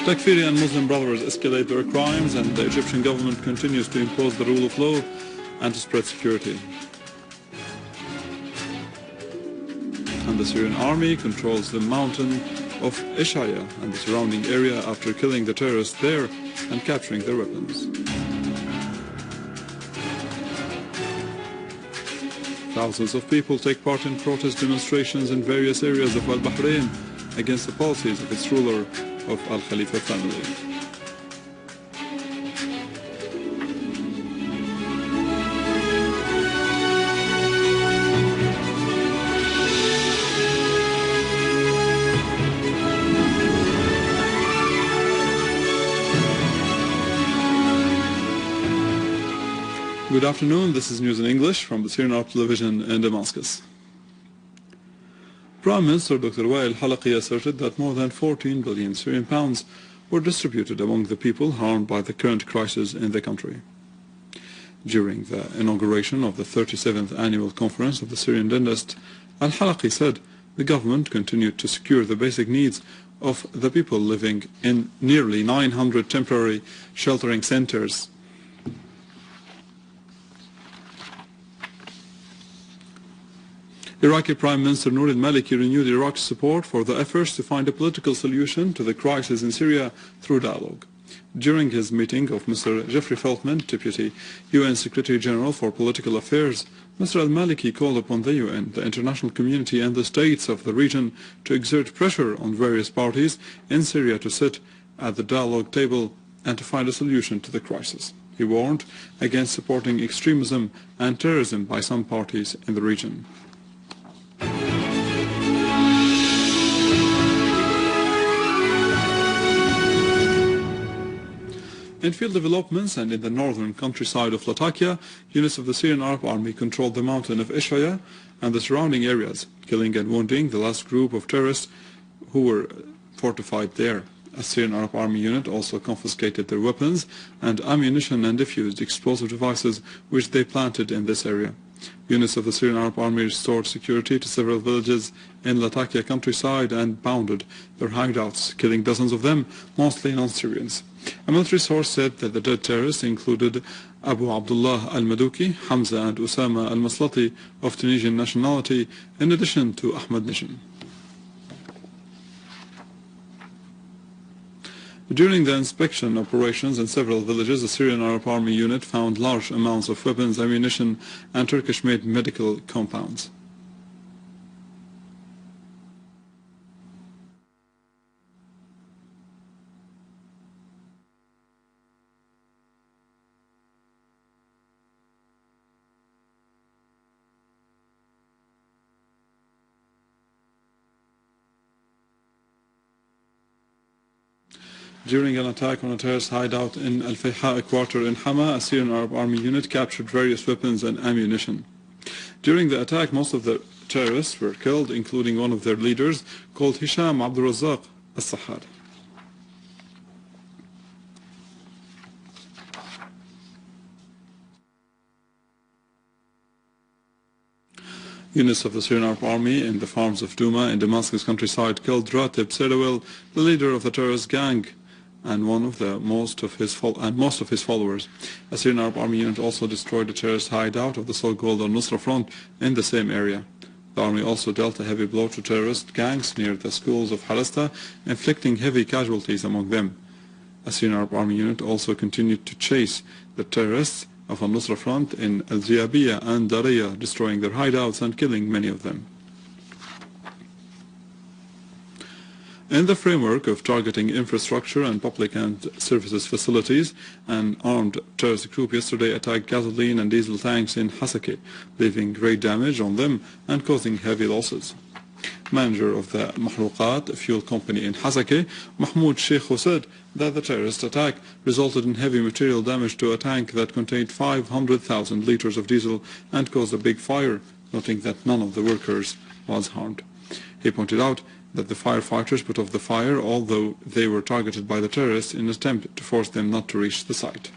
Takfiri and Muslim brothers escalate their crimes, and the Egyptian government continues to impose the rule of law and to spread security. And the Syrian army controls the mountain of Ishaya and the surrounding area after killing the terrorists there and capturing their weapons. Thousands of people take part in protest demonstrations in various areas of Al-Bahrain against the policies of its ruler of Al-Khalifa family. Good afternoon, this is news in English from the Syrian Arab Television in Damascus. Prime Minister Dr. Wael Halaqi asserted that more than 14 billion Syrian pounds were distributed among the people harmed by the current crisis in the country. During the inauguration of the 37th Annual Conference of the Syrian Dentist, Al-Halaqi said the government continued to secure the basic needs of the people living in nearly 900 temporary sheltering centers. Iraqi Prime Minister Noor al-Maliki renewed Iraq's support for the efforts to find a political solution to the crisis in Syria through dialogue. During his meeting of Mr. Jeffrey Feltman, Deputy UN Secretary General for Political Affairs, Mr. al-Maliki called upon the UN, the international community and the states of the region to exert pressure on various parties in Syria to sit at the dialogue table and to find a solution to the crisis. He warned against supporting extremism and terrorism by some parties in the region. In field developments and in the northern countryside of Latakia, units of the Syrian Arab Army controlled the mountain of Ishaya and the surrounding areas, killing and wounding the last group of terrorists who were fortified there. A Syrian Arab Army unit also confiscated their weapons and ammunition and diffused explosive devices which they planted in this area. Units of the Syrian Arab Army restored security to several villages in Latakia countryside and pounded their hideouts, killing dozens of them, mostly non-Syrians. A military source said that the dead terrorists included Abu Abdullah al-Maduki, Hamza and Usama al-Maslati of Tunisian nationality, in addition to Ahmad Nishan. During the inspection operations in several villages, the Syrian Arab Army unit found large amounts of weapons, ammunition and Turkish-made medical compounds. During an attack on a terrorist hideout in Al-Fayha quarter in Hama, a Syrian Arab Army unit captured various weapons and ammunition. During the attack, most of the terrorists were killed, including one of their leaders, called Hisham Abdul Razzaq al-Sahar. Units of the Syrian Arab Army in the farms of Douma in Damascus countryside killed Ratib Serawel, the leader of the terrorist gang, and most of his followers. A Syrian Arab Army unit also destroyed the terrorist hideout of the so-called Al-Nusra Front in the same area. The army also dealt a heavy blow to terrorist gangs near the schools of Halasta, inflicting heavy casualties among them. A Syrian Arab Army unit also continued to chase the terrorists of Al-Nusra Front in Al-Ziyabiya and Daraya, destroying their hideouts and killing many of them. In the framework of targeting infrastructure and public and services facilities, an armed terrorist group yesterday attacked gasoline and diesel tanks in Hasake, leaving great damage on them and causing heavy losses. Manager of the Mahruqat fuel company in Hasake, Mahmoud Sheikh, said that the terrorist attack resulted in heavy material damage to a tank that contained 500,000 liters of diesel and caused a big fire, noting that none of the workers was harmed. He pointed out that the firefighters put off the fire, although they were targeted by the terrorists in an attempt to force them not to reach the site.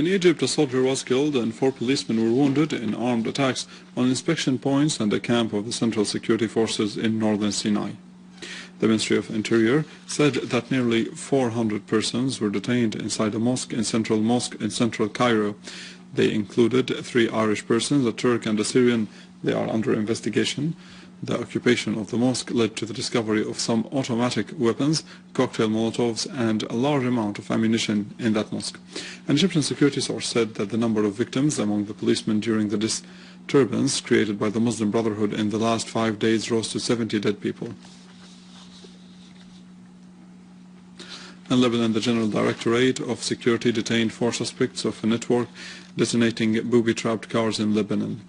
In Egypt, a soldier was killed and 4 policemen were wounded in armed attacks on inspection points and a camp of the Central Security Forces in northern Sinai. The Ministry of Interior said that nearly 400 persons were detained inside a mosque in central Cairo. They included 3 Irish persons, a Turk and a Syrian. They are under investigation. The occupation of the mosque led to the discovery of some automatic weapons, cocktail molotovs, and a large amount of ammunition in that mosque. An Egyptian security source said that the number of victims among the policemen during the disturbance created by the Muslim Brotherhood in the last 5 days rose to 70 dead people. In Lebanon, the General Directorate of Security detained 4 suspects of a network detonating booby-trapped cars in Lebanon.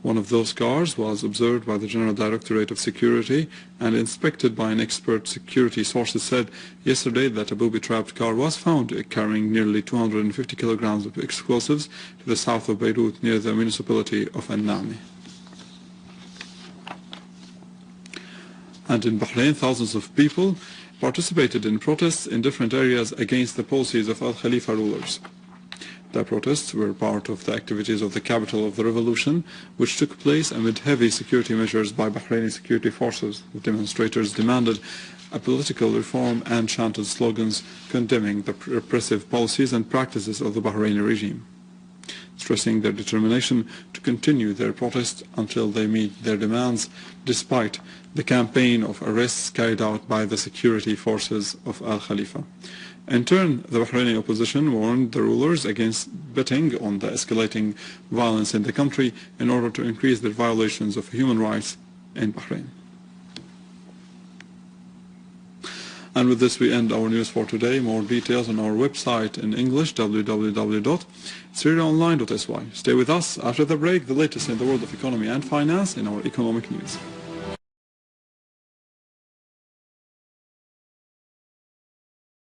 One of those cars was observed by the General Directorate of Security and inspected by an expert. Security sources said yesterday that a booby-trapped car was found carrying nearly 250 kilograms of explosives to the south of Beirut near the municipality of An-Nami. And in Bahrain, thousands of people participated in protests in different areas against the policies of Al Khalifa rulers. The protests were part of the activities of the capital of the revolution, which took place amid heavy security measures by Bahraini security forces. The demonstrators demanded a political reform and chanted slogans condemning the repressive policies and practices of the Bahraini regime, stressing their determination to continue their protest until they meet their demands, despite the campaign of arrests carried out by the security forces of Al Khalifa. In turn, the Bahraini opposition warned the rulers against betting on the escalating violence in the country in order to increase their violations of human rights in Bahrain. And with this we end our news for today. More details on our website in English, www.syriaonline.sy. Stay with us. After the break, the latest in the world of economy and finance in our economic news.